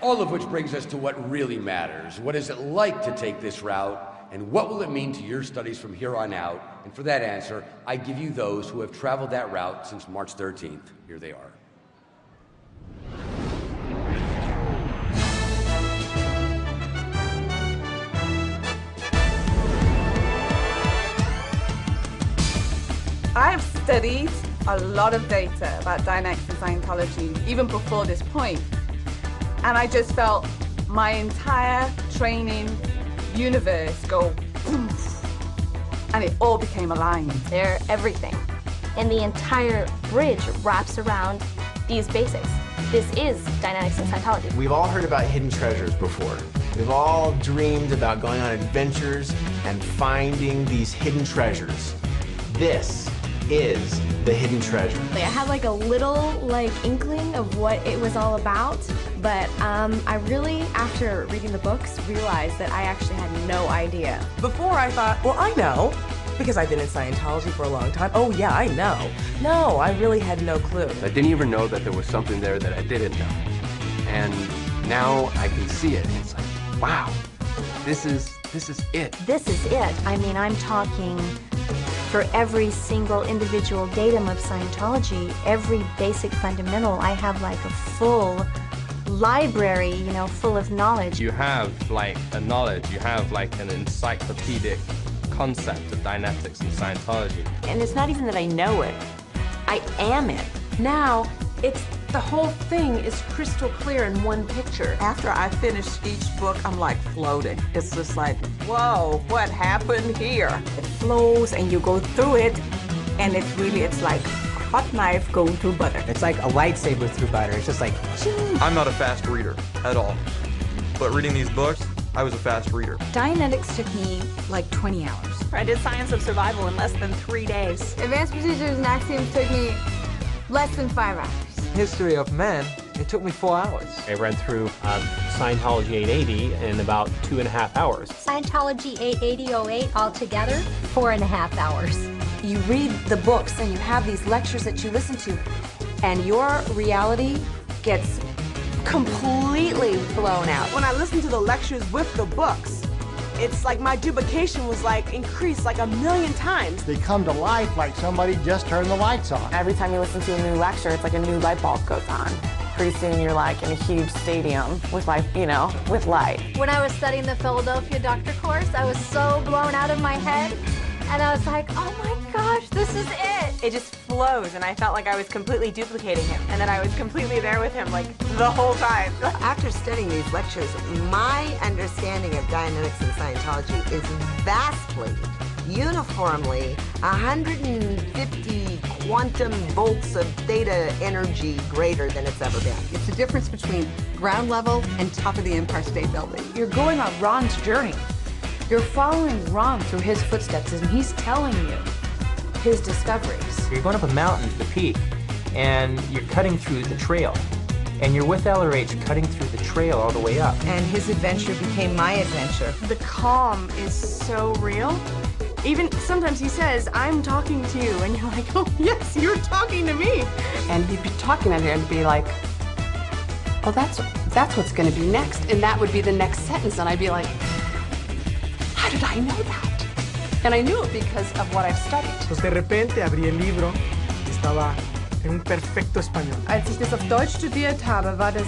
All of which brings us to what really matters. What is it like to take this route? And what will it mean to your studies from here on out? And for that answer, I give you those who have traveled that route since March 13th. Here they are. I've studied a lot of data about dynamics and Scientology, even before this point. And I just felt my entire training universe go poof, and it all became aligned. They're everything. And the entire bridge wraps around these basics. This is dynamics and Scientology. We've all heard about hidden treasures before. We've all dreamed about going on adventures and finding these hidden treasures. This is the hidden treasure. I had like a little inkling of what it was all about, but I really, after reading the books, realized that I actually had no idea. Before I thought, well, I know, because I've been in Scientology for a long time. Oh yeah, I know. No, I really had no clue. I didn't even know that there was something there that I didn't know. And now I can see it. It's like, wow, this is it. This is it. I mean, I'm talking for every single individual datum of Scientology, every basic fundamental, I have like a full library, you know, full of knowledge. You have like a knowledge, you have like an encyclopedic concept of dynamics and Scientology. And it's not even that I know it, I am it. Now, it's the whole thing is crystal clear in one picture. After I finish each book, I'm like floating. It's just like, whoa, what happened here? It flows and you go through it, and it's like a hot knife going through butter. It's like a lightsaber through butter. It's just like, ching. I'm not a fast reader at all, but reading these books, I was a fast reader. Dianetics took me like 20 hours. I did Science of Survival in less than 3 days. Advanced Procedures and Axioms took me less than 5 hours. History of Man, it took me 4 hours. I read through Scientology 880 in about 2.5 hours. Scientology 880-08 altogether, 4.5 hours. You read the books and you have these lectures that you listen to, and your reality gets completely blown out. When I listen to the lectures with the books, it's like my duplication was like increased like 1,000,000 times. They come to life like somebody just turned the lights on. Every time you listen to a new lecture, it's like a new light bulb goes on. Pretty soon you're like in a huge stadium with like, you know, with light. When I was studying the Philadelphia doctor course, I was so blown out of my head. And I was like, oh my gosh, this is it. It just flows, and I felt like I was completely duplicating him, and then I was completely there with him like the whole time. After studying these lectures, my understanding of dynamics and Scientology is vastly, uniformly, 150 quantum volts of theta energy greater than it's ever been. It's the difference between ground level and top of the Empire State Building. You're going on Ron's journey. You're following Ron through his footsteps, and he's telling you his discoveries. You're going up a mountain to the peak, and you're cutting through the trail. And you're with LRH cutting through the trail all the way up. And his adventure became my adventure. The calm is so real. Even sometimes he says, I'm talking to you, and you're like, oh yes, you're talking to me. And he'd be talking at her and be like, oh, that's what's going to be next. And that would be the next sentence. And I'd be like, how did I know that? And I knew it because of what I've studied. Pues de repente abrí el libro y estaba en un perfecto español. Als ich das auf Deutsch studiert habe, war das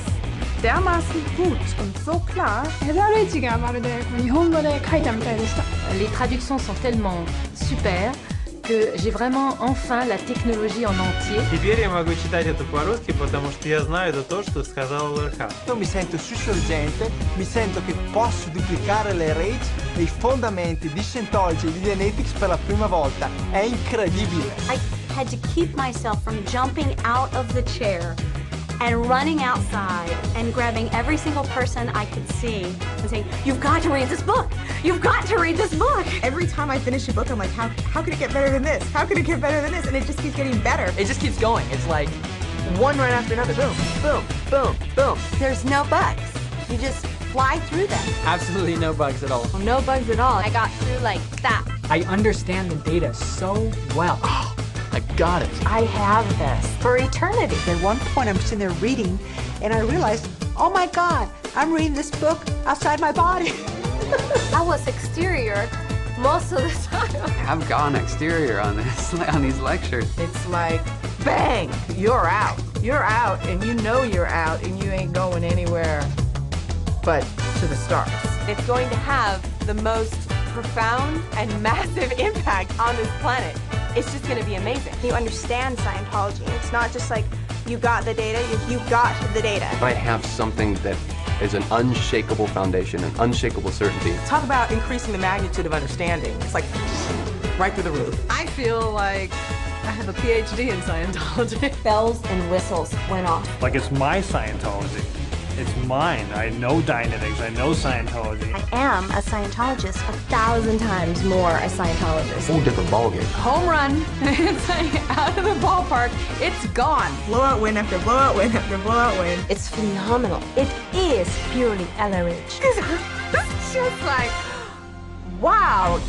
dermaßen gut und so klar. Les traductions sont tellement super que j'ai vraiment enfin la technologie en entier. Теперь я могу читать это по-русски, потому что я знаю это то, что сказал ЛРХ. Io mi sento sussurgente, mi sento che posso duplicare le rage e i fondamenti di Scientology e di Dianetics per la prima volta. È incredibile. I had to keep myself from jumping out of the chair and running outside and grabbing every single person I could see and saying, you've got to read this book. You've got to read this book. Every time I finish a book, I'm like, how could it get better than this? How could it get better than this? And it just keeps getting better. It just keeps going. It's like one right after another. Boom, boom, boom, boom. There's no bugs. You just fly through them. Absolutely no bugs at all. No bugs at all. I got through like that. I understand the data so well. I got it. I have this for eternity. At one point, I'm sitting there reading, and I realized oh my God, I'm reading this book outside my body. I was exterior most of the time. I've gone exterior on these lectures. It's like, bang, you're out. You're out, and you know you're out, and you ain't going anywhere but to the stars. It's going to have the most profound and massive impact on this planet. It's just going to be amazing. You understand Scientology. It's not just like you got the data, you got the data. I have something that is an unshakable foundation, an unshakable certainty. Talk about increasing the magnitude of understanding. It's like right through the roof. I feel like I have a PhD in Scientology. Bells and whistles went off. Like it's my Scientology. It's mine. I know Dynamics. I know Scientology. I am a Scientologist 1,000 times more a Scientologist. Whole different ballgame. Home run. It's out of the ballpark. It's gone. Blowout win after blowout win after blowout win. It's phenomenal. It is purely LRH. It's just like, wow,